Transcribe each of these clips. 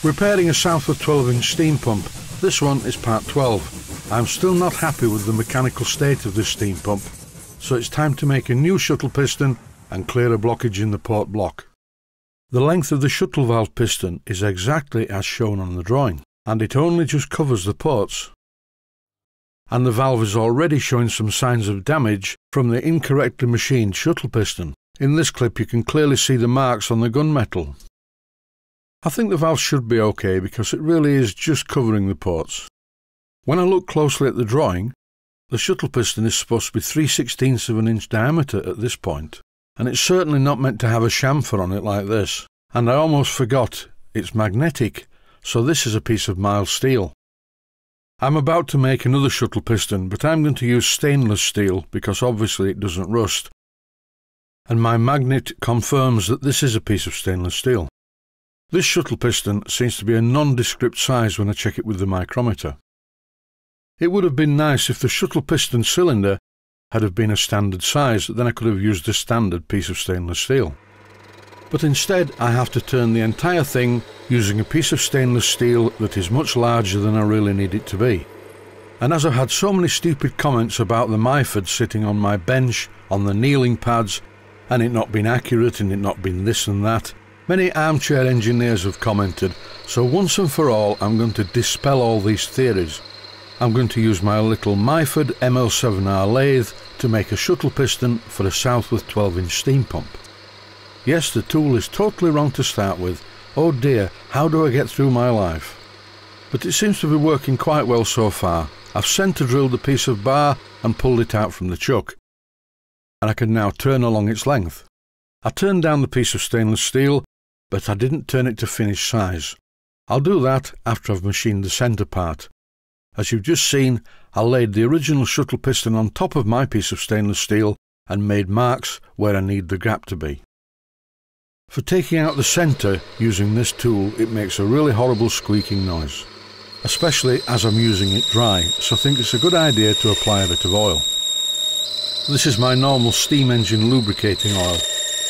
Repairing a Southworth 12-inch steam pump. This one is part 12. I'm still not happy with the mechanical state of this steam pump, so it's time to make a new shuttle piston and clear a blockage in the port block. The length of the shuttle valve piston is exactly as shown on the drawing, and it only just covers the ports. And the valve is already showing some signs of damage from the incorrectly machined shuttle piston. In this clip you can clearly see the marks on the gunmetal. I think the valve should be okay because it really is just covering the ports. When I look closely at the drawing, the shuttle piston is supposed to be 3/16 of an inch diameter at this point, and it's certainly not meant to have a chamfer on it like this. And I almost forgot, it's magnetic, so this is a piece of mild steel. I'm about to make another shuttle piston, but I'm going to use stainless steel because obviously it doesn't rust. And my magnet confirms that this is a piece of stainless steel. This shuttle piston seems to be a nondescript size when I check it with the micrometer. It would have been nice if the shuttle piston cylinder had have been a standard size, then I could have used a standard piece of stainless steel. But instead I have to turn the entire thing using a piece of stainless steel that is much larger than I really need it to be. And as I've had so many stupid comments about the Myford sitting on my bench, on the kneeling pads, and it not being accurate and it not being this and that, many armchair engineers have commented, so once and for all I'm going to dispel all these theories. I'm going to use my little Myford ML7R lathe to make a shuttle piston for a Southworth 12-inch steam pump. Yes, the tool is totally wrong to start with. Oh dear, how do I get through my life? But it seems to be working quite well so far. I've centre drilled a piece of bar and pulled it out from the chuck, and I can now turn along its length. I turned down the piece of stainless steel, but I didn't turn it to finished size. I'll do that after I've machined the centre part. As you've just seen, I laid the original shuttle piston on top of my piece of stainless steel and made marks where I need the gap to be. For taking out the centre using this tool, it makes a really horrible squeaking noise, especially as I'm using it dry, so I think it's a good idea to apply a bit of oil. This is my normal steam engine lubricating oil,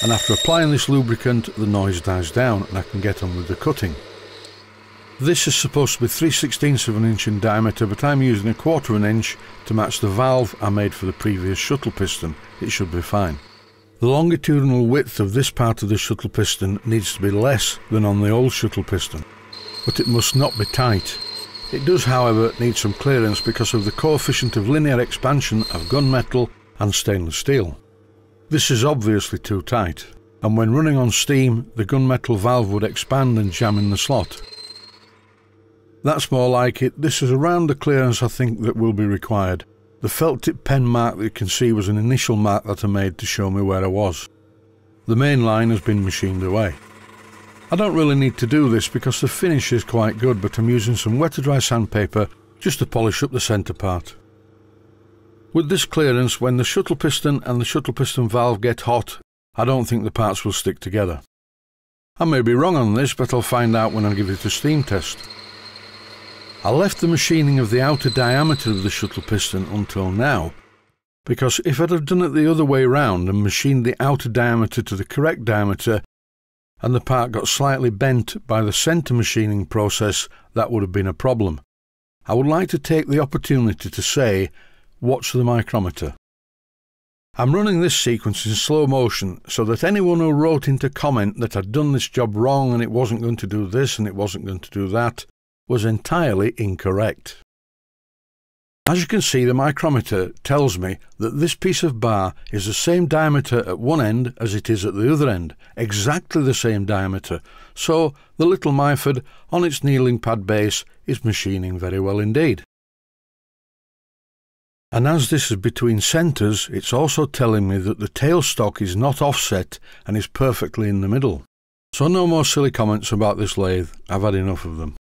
and after applying this lubricant the noise dies down and I can get on with the cutting. This is supposed to be 3/16 of an inch in diameter, but I'm using 1/4 of an inch to match the valve I made for the previous shuttle piston. It should be fine. The longitudinal width of this part of the shuttle piston needs to be less than on the old shuttle piston, but it must not be tight. It does, however, need some clearance because of the coefficient of linear expansion of gunmetal and stainless steel. This is obviously too tight, and when running on steam the gunmetal valve would expand and jam in the slot. That's more like it. This is around the clearance I think that will be required. The felt tip pen mark that you can see was an initial mark that I made to show me where I was. The main line has been machined away. I don't really need to do this because the finish is quite good, but I'm using some wet to dry sandpaper just to polish up the centre part. With this clearance, when the shuttle piston and the shuttle piston valve get hot, I don't think the parts will stick together. I may be wrong on this, but I'll find out when I give it a steam test. I left the machining of the outer diameter of the shuttle piston until now, because if I'd have done it the other way round and machined the outer diameter to the correct diameter and the part got slightly bent by the centre machining process, that would have been a problem. I would like to take the opportunity to say, watch the micrometer. I'm running this sequence in slow motion so that anyone who wrote in to comment that I'd done this job wrong and it wasn't going to do this and it wasn't going to do that was entirely incorrect. As you can see, the micrometer tells me that this piece of bar is the same diameter at one end as it is at the other end, exactly the same diameter, so the little Myford on its kneeling pad base is machining very well indeed. And as this is between centres, it's also telling me that the tailstock is not offset and is perfectly in the middle. So no more silly comments about this lathe, I've had enough of them.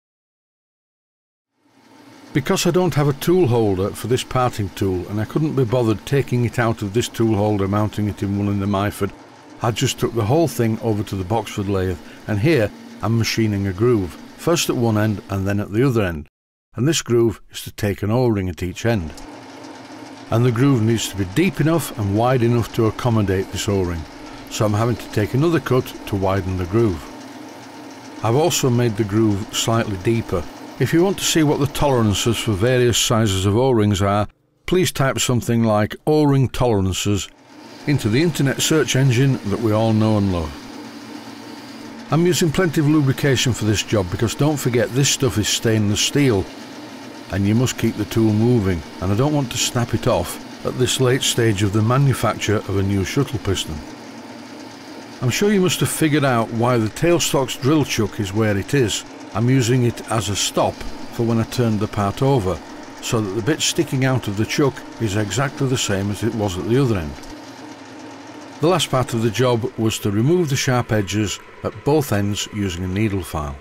Because I don't have a tool holder for this parting tool and I couldn't be bothered taking it out of this tool holder, mounting it in one in the Myford, I just took the whole thing over to the Boxford lathe, and here I'm machining a groove, first at one end and then at the other end, and this groove is to take an O-ring at each end. And the groove needs to be deep enough and wide enough to accommodate this O-ring, so I'm having to take another cut to widen the groove. I've also made the groove slightly deeper. If you want to see what the tolerances for various sizes of O-rings are, please type something like O-ring tolerances into the internet search engine that we all know and love. I'm using plenty of lubrication for this job because don't forget this stuff is stainless steel and you must keep the tool moving, and I don't want to snap it off at this late stage of the manufacture of a new shuttle piston. I'm sure you must have figured out why the tailstock's drill chuck is where it is. I'm using it as a stop for when I turn the part over, so that the bit sticking out of the chuck is exactly the same as it was at the other end. The last part of the job was to remove the sharp edges at both ends using a needle file.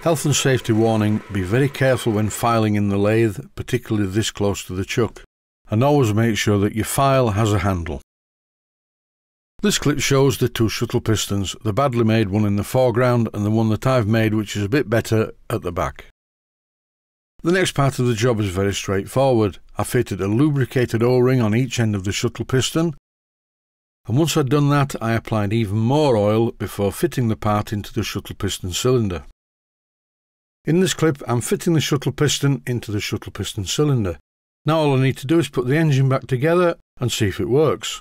Health and safety warning: be very careful when filing in the lathe, particularly this close to the chuck, and always make sure that your file has a handle. This clip shows the two shuttle pistons, the badly made one in the foreground and the one that I've made, which is a bit better, at the back. The next part of the job is very straightforward. I fitted a lubricated O-ring on each end of the shuttle piston, and once I'd done that I applied even more oil before fitting the part into the shuttle piston cylinder. In this clip I'm fitting the shuttle piston into the shuttle piston cylinder. Now all I need to do is put the engine back together and see if it works.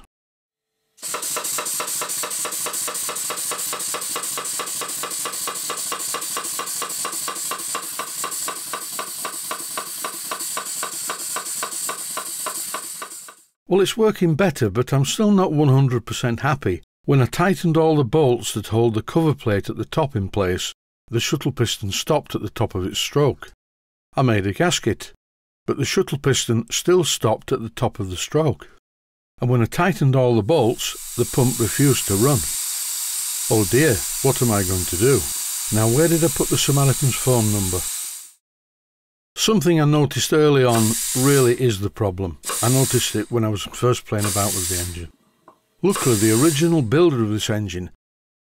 Well, it's working better, but I'm still not 100% happy. When I tightened all the bolts that hold the cover plate at the top in place, the shuttle piston stopped at the top of its stroke. I made a gasket, but the shuttle piston still stopped at the top of the stroke. And when I tightened all the bolts, the pump refused to run. Oh dear, what am I going to do? Now, where did I put the Samaritan's phone number? Something I noticed early on really is the problem. I noticed it when I was first playing about with the engine. Luckily, the original builder of this engine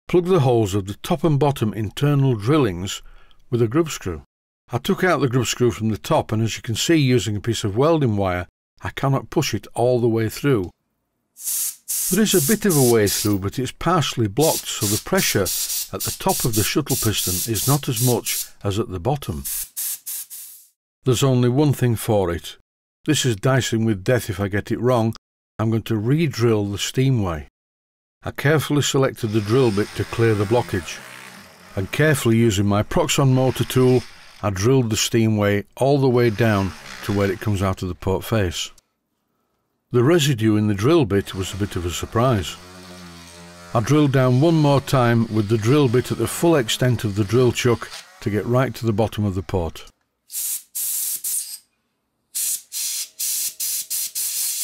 plugged the holes of the top and bottom internal drillings with a grub screw. I took out the grub screw from the top, and as you can see, using a piece of welding wire, I cannot push it all the way through. There is a bit of a way through, but it's partially blocked, so the pressure at the top of the shuttle piston is not as much as at the bottom. There's only one thing for it. This is dicing with death if I get it wrong. I'm going to re-drill the steamway. I carefully selected the drill bit to clear the blockage, and carefully using my Proxxon motor tool, I drilled the steamway all the way down to where it comes out of the port face. The residue in the drill bit was a bit of a surprise. I drilled down one more time with the drill bit at the full extent of the drill chuck to get right to the bottom of the port.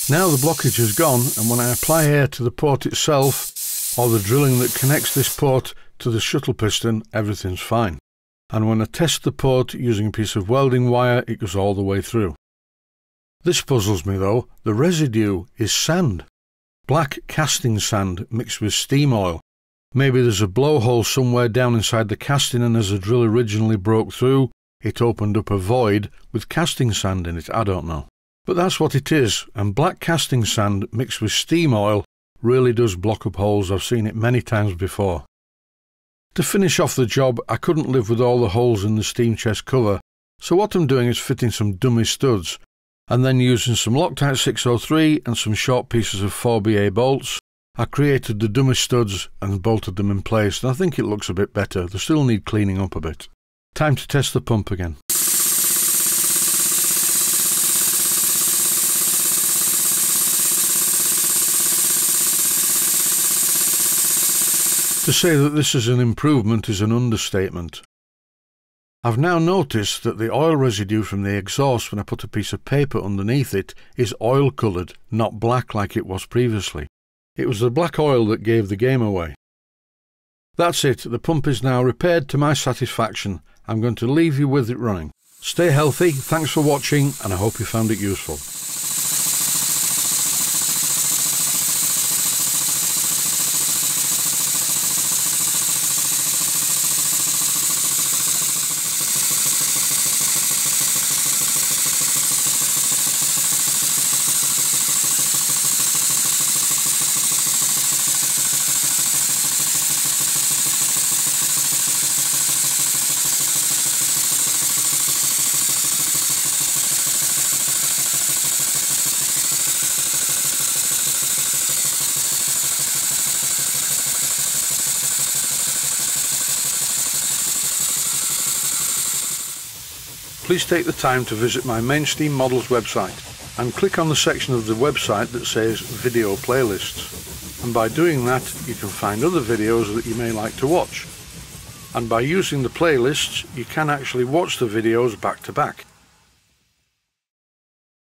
Now the blockage has gone, and when I apply air to the port itself, or the drilling that connects this port to the shuttle piston, everything's fine. And when I test the port using a piece of welding wire, it goes all the way through. This puzzles me though. The residue is sand. Black casting sand mixed with steam oil. Maybe there's a blowhole somewhere down inside the casting, and as the drill originally broke through, it opened up a void with casting sand in it. I don't know. But that's what it is, and black casting sand mixed with steam oil really does block up holes. I've seen it many times before. To finish off the job, I couldn't live with all the holes in the steam chest cover, so what I'm doing is fitting some dummy studs, and then using some Loctite 603 and some short pieces of 4BA bolts, I created the dummy studs and bolted them in place, and I think it looks a bit better. They still need cleaning up a bit. Time to test the pump again. To say that this is an improvement is an understatement. I've now noticed that the oil residue from the exhaust, when I put a piece of paper underneath it, is oil coloured, not black like it was previously. It was the black oil that gave the game away. That's it, the pump is now repaired to my satisfaction. I'm going to leave you with it running. Stay healthy, thanks for watching, and I hope you found it useful. please take the time to visit my main Steam Models website and click on the section of the website that says Video Playlists. And by doing that, you can find other videos that you may like to watch. And by using the playlists, you can actually watch the videos back to back.